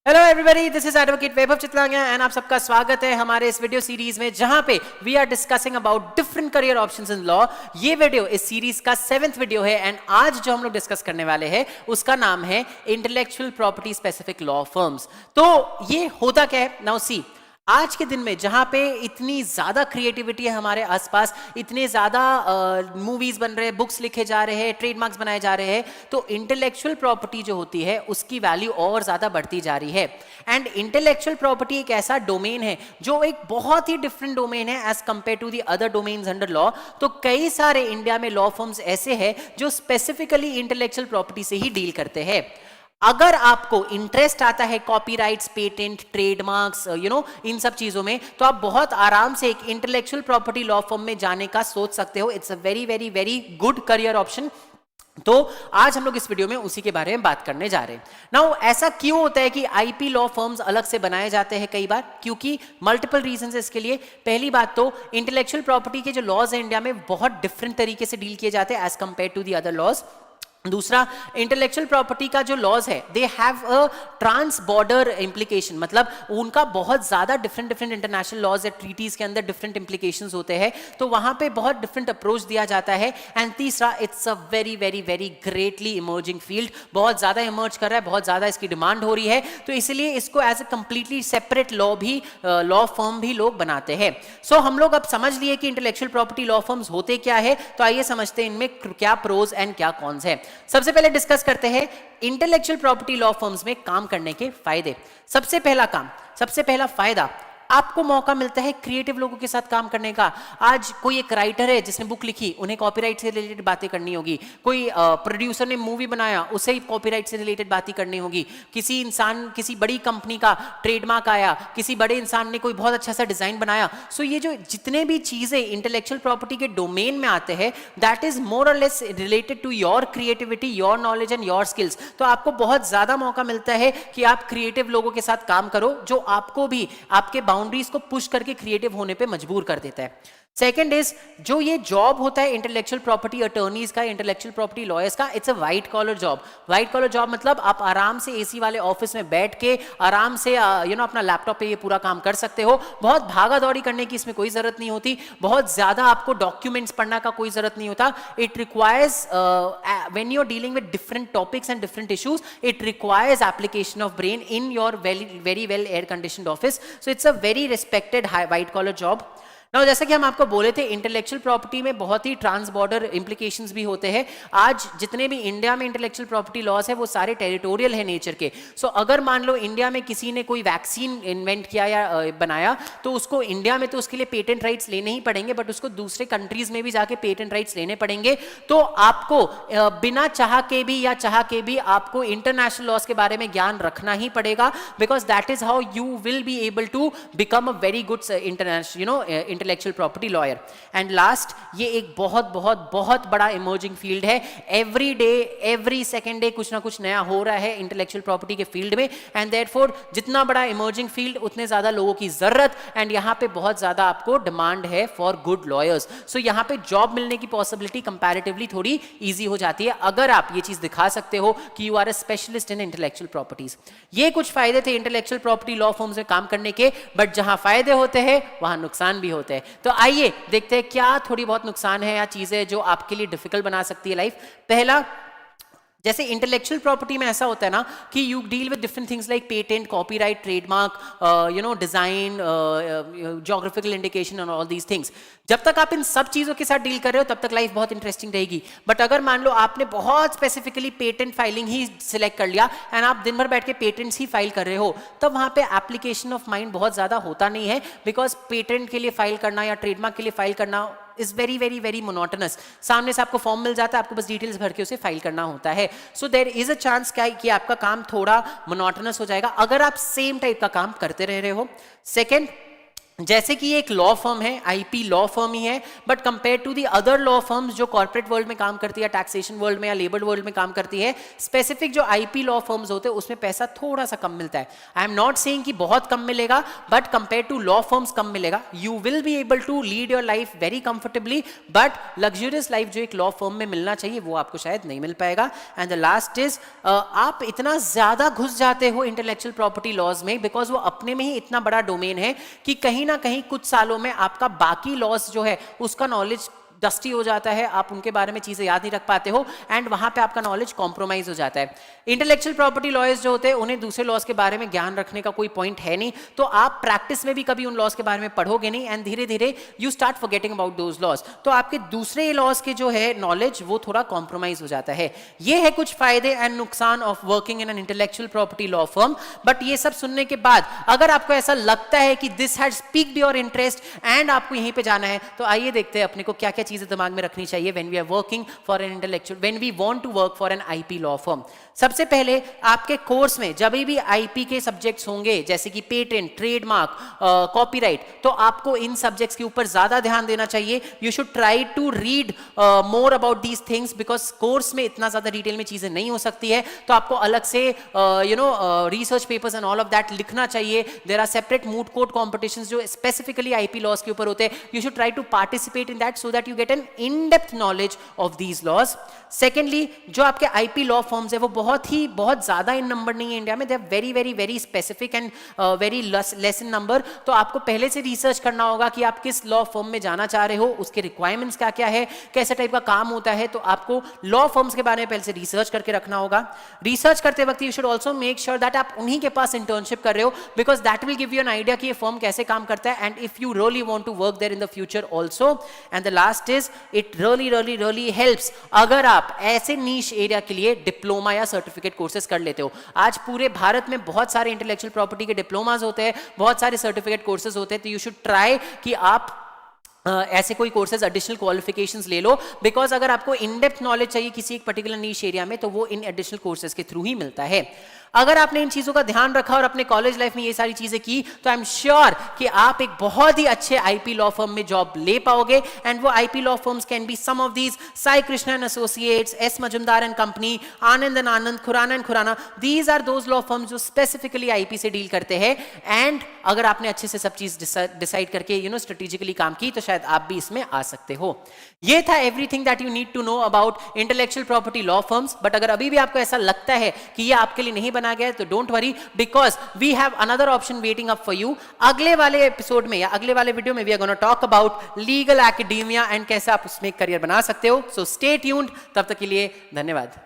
Hello everybody, this is advocate Vaibhav Chitlangia and आप सबका स्वागत है हमारे इस वीडियो सीरीज में जहां पे we are discussing about different career options in law. ये वीडियो इस सीरीज का 7th वीडियो है एंड आज जो हम लोग डिस्कस करने वाले हैं उसका नाम है intellectual property specific law firms. तो ये होता क्या है, नाउ सी, आज के दिन में जहां पे इतनी ज्यादा क्रिएटिविटी है हमारे आसपास, इतने ज्यादा मूवीज बन रहे हैं, बुक्स लिखे जा रहे हैं, ट्रेडमार्क्स बनाए जा रहे हैं, तो इंटेलेक्चुअल प्रॉपर्टी जो होती है उसकी वैल्यू और ज्यादा बढ़ती जा रही है। एंड इंटेलेक्चुअल प्रॉपर्टी एक ऐसा डोमेन है जो एक बहुत ही डिफरेंट डोमेन है as compare to the other domains under law. तो कई सारे इंडिया में लॉ फर्म्स ऐसे हैं जो स्पेसिफिकली इंटेलेक्चुअल प्रॉपर्टी से ही डील करते हैं। अगर आपको इंटरेस्ट आता है कॉपीराइट्स, पेटेंट, ट्रेडमार्क्स, इन सब चीजों में, तो आप बहुत आराम से एक इंटेलेक्चुअल प्रॉपर्टी लॉ फर्म में जाने का सोच सकते हो। It's a very very very good career option. तो आज हम लोग इस वीडियो में उसी के बारे में बात करने जा रहे हैं। नाउ ऐसा क्यों होता है कि आईपी लॉ फर्म्स अलग से बनाए जाते हैं कई बार? क्योंकि मल्टीपल रीजंस है इसके लिए। पहली बात तो इंटेलेक्चुअल प्रॉपर्टी के जो लॉज है इंडिया में बहुत डिफरेंट तरीके से डील किए जाते हैं as compare to the other laws. दूसरा, इंटेलेक्चुअल प्रॉपर्टी का जो लॉज है they have a trans border implication, मतलब उनका बहुत ज्यादा डिफरेंट इंटरनेशनल लॉज या ट्रीटीज के अंदर डिफरेंट इंप्लीकेशंस होते हैं, तो वहां पे बहुत डिफरेंट अप्रोच दिया जाता है। एंड तीसरा, it's a very very very greatly emerging field, बहुत ज्यादा इमर्ज कर रहा है, बहुत ज्यादा इसकी डिमांड हो रही है, तो इसलिए इसको as a completely separate law firm भी लोग बनाते हैं। सो हम लोग अब समझ लिए कि इंटेलेक्चुअल प्रॉपर्टी लॉ फर्म्स होते क्या है, तो आइए समझते हैं इनमें क्या प्रोज एंड क्या कॉन्स है। सबसे पहले डिस्कस करते हैं इंटेलेक्चुअल प्रॉपर्टी लॉ फर्म्स में काम करने के फायदे। सबसे पहला फायदा, आपको मौका मिलता है क्रिएटिव लोगों के साथ काम करने का। आज कोई एक राइटर है जिसने बुक लिखी, उन्हें कॉपीराइट से रिलेटेड बातें करनी होगी। कोई प्रोड्यूसर ने मूवी बनाया, उसे ही कॉपीराइट से रिलेटेड बातें करनी होगी। किसी इंसान, किसी बड़ी कंपनी का ट्रेडमार्क आया, किसी बड़े इंसान ने कोई बहुत अच्छा सा डिजाइन बनाया। सो ये जो जितने भी चीजें इंटेलेक्चुअल प्रॉपर्टी के डोमेन में आते हैं, that is more or less related to your creativity, your knowledge and your skills. तो आपको बहुत ज्यादा मौका मिलता है कि आप क्रिएटिव लोगों के साथ काम करो, जो आपको भी आपके बाउंड्रीज को पुश करके क्रिएटिव होने पे मजबूर कर देता है। सेकेंड इज, जो ये जॉब होता है इंटेलेक्चुअल प्रॉपर्टी अटर्नीज का, इंटेलेक्चुअल प्रॉपर्टी लॉयर्स का, it's a white collar job. White collar job मतलब आप आराम से एसी वाले ऑफिस में बैठ के आराम से अपना लैपटॉप पे ये पूरा काम कर सकते हो। बहुत भागा दौड़ी करने की इसमें कोई जरूरत नहीं होती, बहुत ज्यादा आपको डॉक्यूमेंट्स पढ़ना का कोई जरूरत नहीं होता। It requires, when you are dealing with different topics and different issues, it requires application of brain in your very well air conditioned office. So it's a very respected white collar job. Now, जैसा कि हम आपको बोले थे, intellectual property में बहुत ही trans border implications भी होते हैं। आज जितने भी इंडिया में इंटेलेक्चुअल प्रॉपर्टी लॉज है वो सारे टेरिटोरियल है नेचर के। सो अगर मान लो इंडिया में किसी ने कोई वैक्सीन इन्वेंट किया या बनाया, तो उसको इंडिया में तो उसके लिए पेटेंट राइट्स लेने ही पड़ेंगे, बट उसको दूसरे कंट्रीज में भी जाके पेटेंट राइट्स लेने पड़ेंगे। तो आपको बिना चाह के भी या चाह के भी आपको इंटरनेशनल लॉज के बारे में ज्ञान रखना ही पड़ेगा, because that is how you will be able to become a very good international intellectual property lawyer. And last, ये एक बहुत बहुत बहुत बड़ा इमर्जिंग फील्ड है। Every day, every second day कुछ ना कुछ नया हो रहा है इंटेलेक्चुअल प्रॉपर्टी के फील्ड में। एंड देयरफॉर जितना बड़ा इमर्जिंग फील्ड, उतने ज्यादा लोगों की जरूरत, एंड यहाँ पे बहुत ज्यादा आपको डिमांड है फॉर गुड लॉयर्स। सो यहाँ पे जॉब मिलने की पॉसिबिलिटी कंपैरेटिवली थोड़ी इजी हो जाती है अगर आप ये चीज दिखा सकते हो कि you are a specialist in intellectual properties. ये कुछ फायदे थे इंटेलेक्चुअल प्रॉपर्टी लॉ फर्म्स में काम करने के, बट जहां फायदे होते हैं वहां नुकसान भी होते हैं। तो आइए देखते हैं क्या थोड़ी बहुत नुकसान है या चीजें जो आपके लिए डिफिकल्ट बना सकती है लाइफ। पहला, जैसे इंटेलेक्चुअल प्रॉपर्टी में ऐसा होता है ना कि you deal with different things like patent, copyright, trademark, design, geographical indication and all these things. जब तक आप इन सब चीजों के साथ डील कर रहे हो तब तक लाइफ बहुत इंटरेस्टिंग रहेगी। बट अगर मान लो आपने बहुत स्पेसिफिकली पेटेंट फाइलिंग ही सिलेक्ट कर लिया एंड आप दिन भर बैठ के पेटेंट्स ही फाइल कर रहे हो, तब वहां पे एप्लीकेशन ऑफ माइंड बहुत ज्यादा होता नहीं है, बिकॉज पेटेंट के लिए फाइल करना या ट्रेडमार्क के लिए फाइल करना is very very very monotonous. सामने से आपको फॉर्म मिल जाता है, आपको बस डिटेल्स भर के उसे फाइल करना होता है। So there is a chance कि आपका काम थोड़ा मोनोटोनस हो जाएगा अगर आप सेम टाइप का काम करते रह रहे हो। सेकेंड, जैसे कि ये एक लॉ फर्म है, आईपी लॉ फर्म ही है, but compare to the other law firms जो कॉर्पोरेट वर्ल्ड में काम करती है, टैक्सेशन वर्ल्ड में या लेबर वर्ल्ड में काम करती है, स्पेसिफिक जो आईपी लॉ फर्म्स होते हैं उसमें पैसा थोड़ा सा कम मिलता है. आई एम नॉट सेइंग कि बहुत कम मिलेगा, but compare to law firms कम मिलेगा. You will be able to lead your life very comfortably, but luxurious life जो एक लॉ फर्म में मिलना चाहिए वो आपको शायद नहीं मिल पाएगा. एंड द लास्ट इज, आप इतना ज्यादा घुस जाते हो इंटेलेक्चुअल प्रॉपर्टी लॉज में, बिकॉज वो अपने में ही इतना बड़ा डोमेन है कि कहीं ना कहीं कुछ सालों में आपका बाकी लॉस जो है उसका नॉलेज डस्टी हो जाता है, आप उनके बारे में चीजें याद नहीं रख पाते हो, एंड वहां पे आपका नॉलेज कॉम्प्रोमाइज हो जाता है. इंटेलेक्चुअल प्रॉपर्टी लॉयर्स जो होते हैं उन्हें दूसरे लॉस के बारे में ज्ञान रखने का कोई पॉइंट है नहीं, तो आप प्रैक्टिस में भी कभी उन लॉस के बारे में पढ़ोगे नहीं, एंड धीरे धीरे you start forgetting about those loss. तो आपके दूसरे लॉस के जो है नॉलेज वो थोड़ा कॉम्प्रोमाइज हो जाता है. ये है कुछ फायदे एंड नुकसान of working in an intellectual property law firm. But ये सब सुनने के बाद अगर आपको ऐसा लगता है कि this has picked your interest and आपको यहीं पे जाना है, तो आइए देखते हैं अपने को क्या क्या चीजें दिमाग में रखनी चाहिए when we are working for an intellectual, when we want to work for an IP law firm. सबसे पहले आपके कोर्स में जब भी आईपी के सब्जेक्ट्स होंगे जैसे कि पेटेंट, ट्रेडमार्क, कॉपीराइट, तो आपको इन सब्जेक्ट्स के ऊपर ज्यादा ध्यान देना चाहिए. You should try to read more about these things, because course में इतना ज्यादा डिटेल में चीजें नहीं हो सकती है, तो आपको अलग से research papers and all of that लिखना चाहिए. There are separate moot court competitions जो स्पेसिफिकली आईपी लॉज के ऊपर होते हैं. You should try to participate in that so that you get an in depth knowledge of these laws. Secondly, जो आपके IP law forms है वो बहुत ज्यादा इन नंबर नहीं है इंडिया में. They are very very very specific and very less in number. तो आपको पहले से रिसर्च करना होगा कि आप किस लॉ फर्म में जाना चाह रहे हो, उसके रिक्वायरमेंट्स क्या क्या है, कैसे टाइप का काम होता है. तो आपको लॉ फर्म्स के बारे में पहले से रिसर्च करके रखना होगा. रिसर्च करते वक्त you should also make sure that आप उन्हीं के पास इंटर्नशिप कर रहे हो, because that will give you an idea कि ये फर्म कैसे काम करता है, and if you really want to work there in the future also. And the last is, it really helps अगर आप ऐसे नीश एरिया के लिए डिप्लोमा या सर्टिफिकेट कोर्सेज कर लेते हो. आज पूरे भारत में बहुत सारे इंटेलेक्चुअल प्रॉपर्टी के डिप्लोमास होते हैं, बहुत सारे सर्टिफिकेट कोर्सेज होते हैं. तो यू शुड ट्राई कि आप ऐसे कोई कोर्सेज एडिशनल क्वालिफिकेशंस ले लो, बिकॉज अगर आपको इन डेप्थ नॉलेज चाहिए किसी एक पर्टिकुलर नीश एरिया में तो वो इन एडिशनल कोर्सेज के थ्रू ही मिलता है. अगर आपने इन चीजों का ध्यान रखा और अपने कॉलेज लाइफ में ये सारी चीजें की, तो आई एम श्योर कि आप एक बहुत ही अच्छे आईपी लॉ फर्म में जॉब ले पाओगे. एंड वो IP law firms can be some of these: Sai Krishna and associates, S Majumdar and company, Anand and Anand, Khurana and Khurana. These are those law firms जो स्पेसिफिकली आईपी से डील करते हैं. एंड अगर आपने अच्छे से सब चीज डिसाइड करके स्ट्रेटेजिकली काम की, तो शायद आप भी इसमें आ सकते हो. ये था everything that you need to know about intellectual property law firms. But अगर अभी भी आपको ऐसा लगता है कि ये आपके लिए नहीं बना गया है, तो don't worry, because we have another option waiting up for you. अगले वाले एपिसोड में या अगले वाले वीडियो में we are gonna talk about legal academia and कैसे आप उसमें करियर बना सकते हो. So stay tuned. तब तक के लिए धन्यवाद.